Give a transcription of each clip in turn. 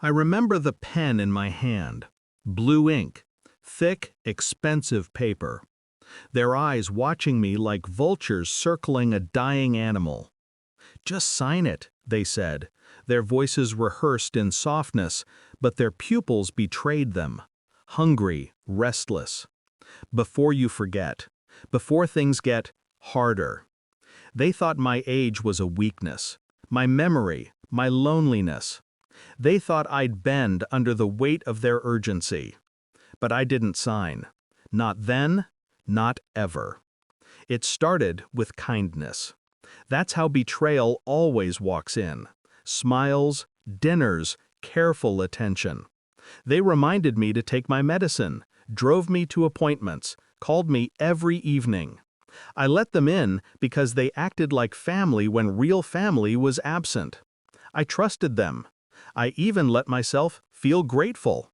I remember the pen in my hand. Blue ink. Thick, expensive paper. Their eyes watching me like vultures circling a dying animal. "Just sign it," they said. Their voices rehearsed in softness, but their pupils betrayed them. Hungry, restless. "Before you forget. Before things get harder." They thought my age was a weakness. My memory, my loneliness. They thought I'd bend under the weight of their urgency. But I didn't sign. Not then, not ever. It started with kindness. That's how betrayal always walks in. Smiles, dinners, careful attention. They reminded me to take my medicine, drove me to appointments, called me every evening. I let them in because they acted like family when real family was absent. I trusted them. I even let myself feel grateful.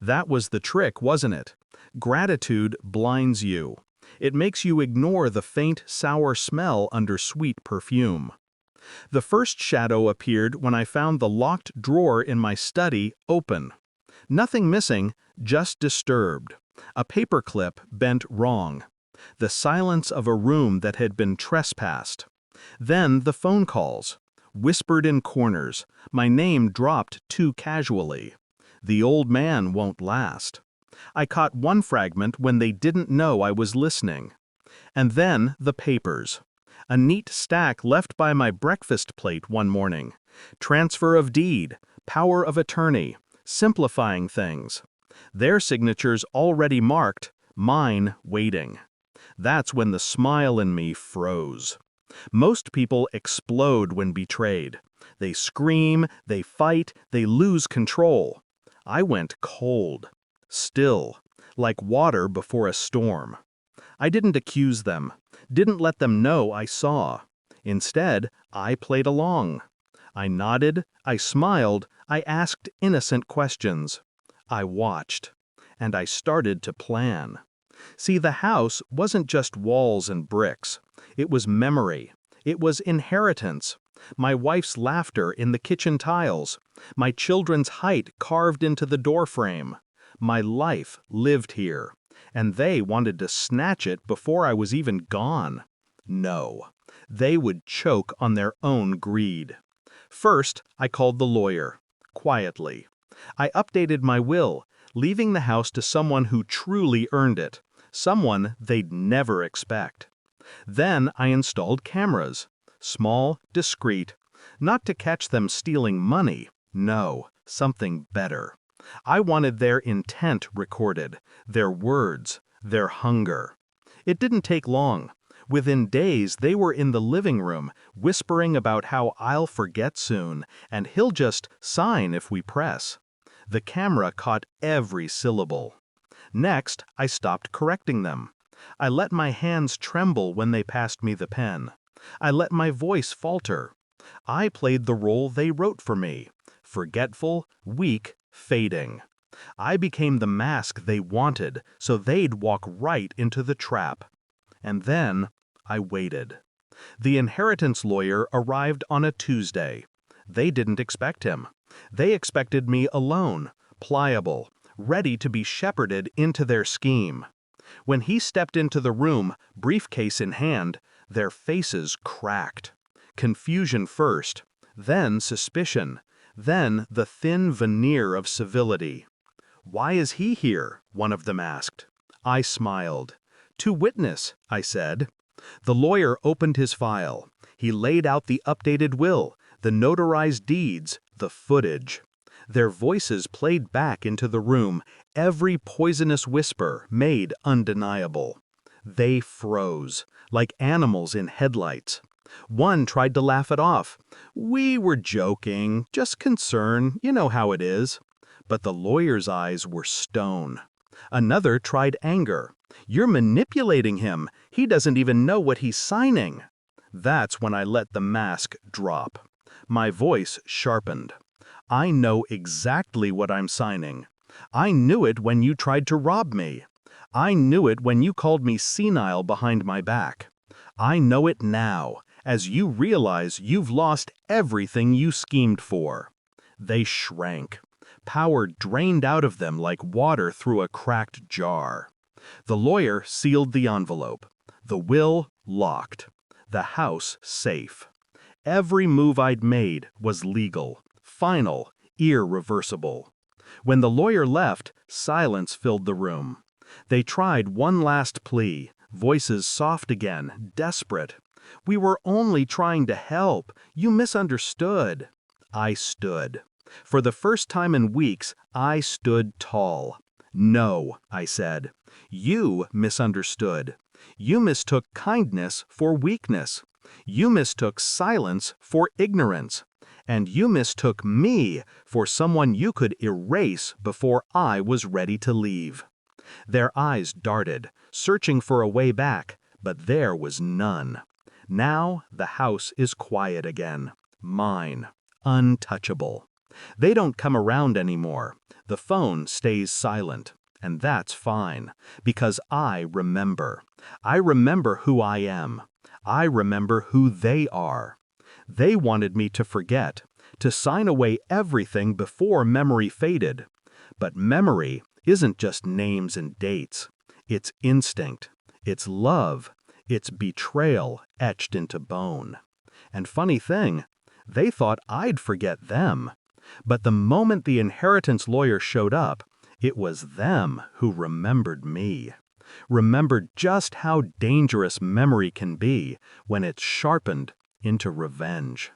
That was the trick, wasn't it? Gratitude blinds you. It makes you ignore the faint, sour smell under sweet perfume. The first shadow appeared when I found the locked drawer in my study open. Nothing missing, just disturbed. A paperclip bent wrong. The silence of a room that had been trespassed. Then the phone calls. Whispered in corners, my name dropped too casually. The old man won't last. I caught one fragment when they didn't know I was listening. And then the papers. A neat stack left by my breakfast plate one morning. Transfer of deed, power of attorney, simplifying things. Their signatures already marked, mine waiting. That's when the smile in me froze. Most people explode when betrayed. They scream, they fight, they lose control. I went cold, still, like water before a storm. I didn't accuse them, didn't let them know I saw. Instead, I played along. I nodded, I smiled, I asked innocent questions. I watched, and I started to plan. See, the house wasn't just walls and bricks. It was memory. It was inheritance. My wife's laughter in the kitchen tiles. My children's height carved into the doorframe. My life lived here. And they wanted to snatch it before I was even gone. No. They would choke on their own greed. First, I called the lawyer. Quietly. I updated my will, leaving the house to someone who truly earned it. Someone they'd never expect. Then I installed cameras. Small, discreet. Not to catch them stealing money. No, something better. I wanted their intent recorded, their words, their hunger. It didn't take long. Within days, they were in the living room, whispering about how I'll forget soon, and he'll just sign if we press. The camera caught every syllable. Next, I stopped correcting them. I let my hands tremble when they passed me the pen. I let my voice falter. I played the role they wrote for me. Forgetful, weak, fading. I became the mask they wanted, so they'd walk right into the trap. And then, I waited. The inheritance lawyer arrived on a Tuesday. They didn't expect him. They expected me alone, pliable, ready to be shepherded into their scheme. When he stepped into the room, briefcase in hand, their faces cracked. Confusion first, then suspicion, then the thin veneer of civility. "Why is he here?" one of them asked. I smiled. "To witness," I said. The lawyer opened his file. He laid out the updated will, the notarized deeds, the footage. Their voices played back into the room, every poisonous whisper made undeniable. They froze, like animals in headlights. One tried to laugh it off. "We were joking, just concern, you know how it is." But the lawyer's eyes were stone. Another tried anger. "You're manipulating him. He doesn't even know what he's signing." That's when I let the mask drop. My voice sharpened. "I know exactly what I'm signing. I knew it when you tried to rob me. I knew it when you called me senile behind my back. I know it now, as you realize you've lost everything you schemed for." They shrank. power drained out of them like water through a cracked jar. The lawyer sealed the envelope. The will locked. The house safe. Every move I'd made was legal, final, irreversible. When the lawyer left, silence filled the room. They tried one last plea, voices soft again, desperate. "We were only trying to help. You misunderstood." I stood. For the first time in weeks, I stood tall. "No," I said. "You misunderstood. You mistook kindness for weakness. You mistook silence for ignorance. And you mistook me for someone you could erase before I was ready to leave." Their eyes darted, searching for a way back, but there was none. Now the house is quiet again. Mine. Untouchable. They don't come around anymore. The phone stays silent. And that's fine, because I remember. I remember who I am. I remember who they are. They wanted me to forget, to sign away everything before memory faded. But memory isn't just names and dates. It's instinct. It's love. It's betrayal etched into bone. And funny thing, they thought I'd forget them. But the moment the inheritance lawyer showed up, it was them who remembered me. Remembered just how dangerous memory can be when it's sharpened into revenge.